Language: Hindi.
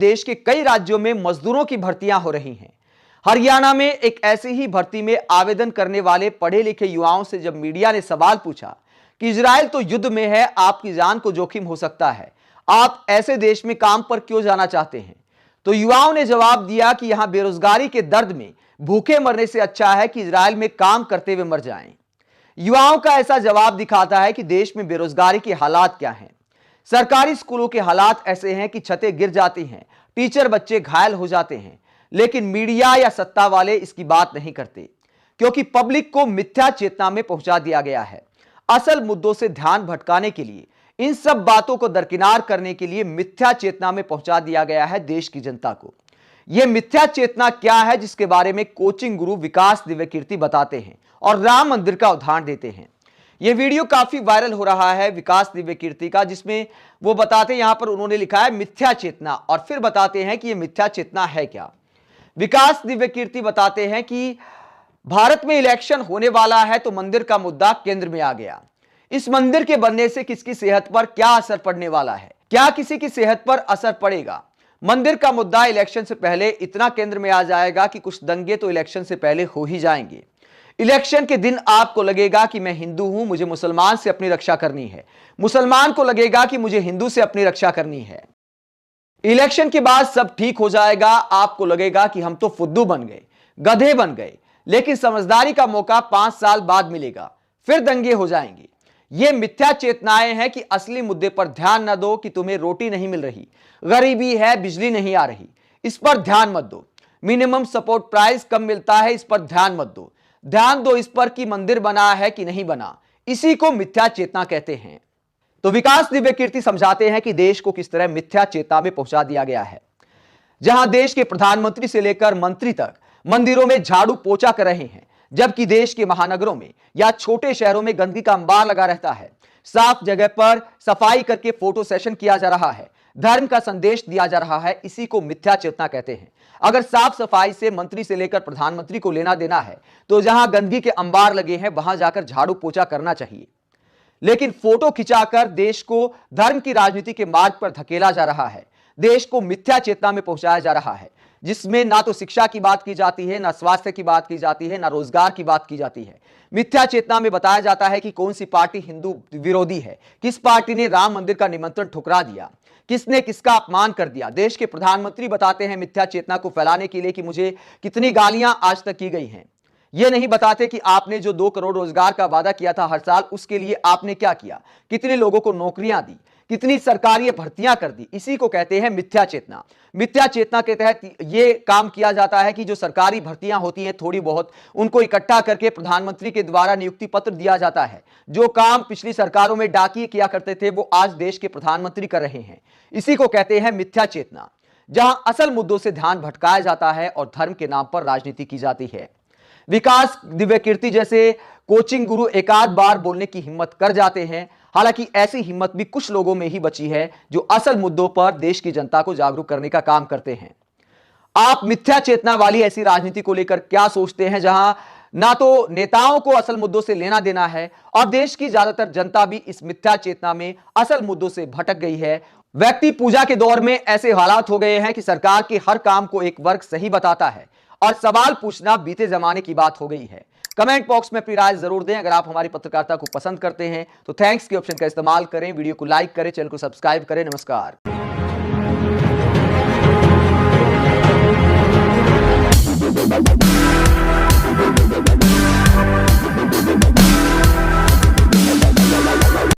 देश के कई राज्यों में मजदूरों की भर्तियां हो रही हैं। हरियाणा में एक ऐसी ही भर्ती में आवेदन करने वाले पढ़े लिखे युवाओं से जब मीडिया ने सवाल पूछा कि इजराइल तो युद्ध में है, आपकी जान को जोखिम हो सकता है, आप ऐसे देश में काम पर क्यों जाना चाहते हैं, तो युवाओं ने जवाब दिया कि यहां बेरोजगारी के दर्द में भूखे मरने से अच्छा है कि इजराइल में काम करते हुए मर जाएं। युवाओं का ऐसा जवाब दिखाता है कि देश में बेरोजगारी के हालात क्या हैं। सरकारी स्कूलों के हालात ऐसे हैं कि छतें गिर जाती हैं, टीचर बच्चे घायल हो जाते हैं, लेकिन मीडिया या सत्ता वाले इसकी बात नहीं करते, क्योंकि पब्लिक को मिथ्या चेतना में पहुंचा दिया गया है। असल मुद्दों से ध्यान भटकाने के लिए, इन सब बातों को दरकिनार करने के लिए मिथ्या चेतना में पहुंचा दिया गया है देश की जनता को। यह मिथ्या चेतना क्या है, जिसके बारे में कोचिंग गुरु विकास दिव्यकीर्ति बताते हैं और राम मंदिर का उदाहरण देते हैं। यह वीडियो काफी वायरल हो रहा है विकास दिव्यकीर्ति का, जिसमें वो बताते हैं, यहां पर उन्होंने लिखा है मिथ्या चेतना, और फिर बताते हैं कि यह मिथ्या चेतना है क्या। विकास दिव्यकीर्ति बताते हैं कि भारत में इलेक्शन होने वाला है तो मंदिर का मुद्दा केंद्र में आ गया। इस मंदिर के बनने से किसकी सेहत पर क्या असर पड़ने वाला है, क्या किसी की सेहत पर असर पड़ेगा। मंदिर का मुद्दा इलेक्शन से पहले इतना केंद्र में आ जाएगा कि कुछ दंगे तो इलेक्शन से पहले हो ही जाएंगे। इलेक्शन के दिन आपको लगेगा कि मैं हिंदू हूं, मुझे मुसलमान से अपनी रक्षा करनी है, मुसलमान को लगेगा कि मुझे हिंदू से अपनी रक्षा करनी है। इलेक्शन के बाद सब ठीक हो जाएगा, आपको लगेगा कि हम तो फुद्दू बन गए, गधे बन गए, लेकिन समझदारी का मौका 5 साल बाद मिलेगा, फिर दंगे हो जाएंगे। ये मिथ्या चेतनाएं हैं कि असली मुद्दे पर ध्यान न दो कि तुम्हें रोटी नहीं मिल रही, गरीबी है, बिजली नहीं आ रही, इस पर ध्यान मत दो। मिनिमम सपोर्ट प्राइस कम मिलता है, इस पर ध्यान मत दो। ध्यान दो इस पर कि मंदिर बना है कि नहीं बना, इसी को मिथ्या चेतना कहते हैं। तो विकास दिव्यकीर्ति समझाते हैं कि देश को किस तरह मिथ्या चेतना में पहुंचा दिया गया है, जहां देश के प्रधानमंत्री से लेकर मंत्री तक मंदिरों में झाड़ू पोछा कर रहे हैं, जबकि देश के महानगरों में या छोटे शहरों में गंदगी का अंबार लगा रहता है। साफ जगह पर सफाई करके फोटो सेशन किया जा रहा है, धर्म का संदेश दिया जा रहा है, इसी को मिथ्या चेतना कहते हैं। अगर साफ सफाई से मंत्री से लेकर प्रधानमंत्री को लेना देना है तो जहां गंदगी के अंबार लगे हैं वहां जाकर झाड़ू पोछा करना चाहिए, लेकिन फोटो खिंचाकर देश को धर्म की राजनीति के मार्ग पर धकेला जा रहा है। देश को मिथ्या चेतना में पहुंचाया जा रहा है, जिसमें ना तो शिक्षा की बात की जाती है, ना स्वास्थ्य की बात की जाती है, ना रोजगार की बात की जाती है। मिथ्या चेतना में बताया जाता है कि कौन सी पार्टी हिंदू विरोधी है, किस पार्टी ने राम मंदिर का निमंत्रण ठुकरा दिया, किसने किसका अपमान कर दिया। देश के प्रधानमंत्री बताते हैं मिथ्या चेतना को फैलाने के लिए कि मुझे कितनी गालियां आज तक की गई हैं। यह नहीं बताते कि आपने जो 2 करोड़ रोजगार का वादा किया था हर साल, उसके लिए आपने क्या किया, कितने लोगों को नौकरियां दी, कितनी सरकारी भर्तियां कर दी। इसी को कहते हैं मिथ्या चेतना। मिथ्या चेतना के तहत यह काम किया जाता है कि जो सरकारी भर्तियां होती हैं थोड़ी बहुत, उनको इकट्ठा करके प्रधानमंत्री के द्वारा नियुक्ति पत्र दिया जाता है। जो काम पिछली सरकारों में डाकिये किया करते थे वो आज देश के प्रधानमंत्री कर रहे हैं। इसी को कहते हैं मिथ्या चेतना, जहां असल मुद्दों से ध्यान भटकाया जाता है और धर्म के नाम पर राजनीति की जाती है। विकास दिव्यकीर्ति जैसे कोचिंग गुरु एकाध बार बोलने की हिम्मत कर जाते हैं, हालांकि ऐसी हिम्मत भी कुछ लोगों में ही बची है जो असल मुद्दों पर देश की जनता को जागरूक करने का काम करते हैं। आप मिथ्या चेतना वाली ऐसी राजनीति को लेकर क्या सोचते हैं, जहां ना तो नेताओं को असल मुद्दों से लेना देना है और देश की ज्यादातर जनता भी इस मिथ्या चेतना में असल मुद्दों से भटक गई है। व्यक्ति पूजा के दौर में ऐसे हालात हो गए हैं कि सरकार के हर काम को एक वर्ग सही बताता है और सवाल पूछना बीते जमाने की बात हो गई है। कमेंट बॉक्स में अपनी राय जरूर दें। अगर आप हमारी पत्रकारिता को पसंद करते हैं तो थैंक्स के ऑप्शन का इस्तेमाल करें, वीडियो को लाइक करें, चैनल को सब्सक्राइब करें। नमस्कार।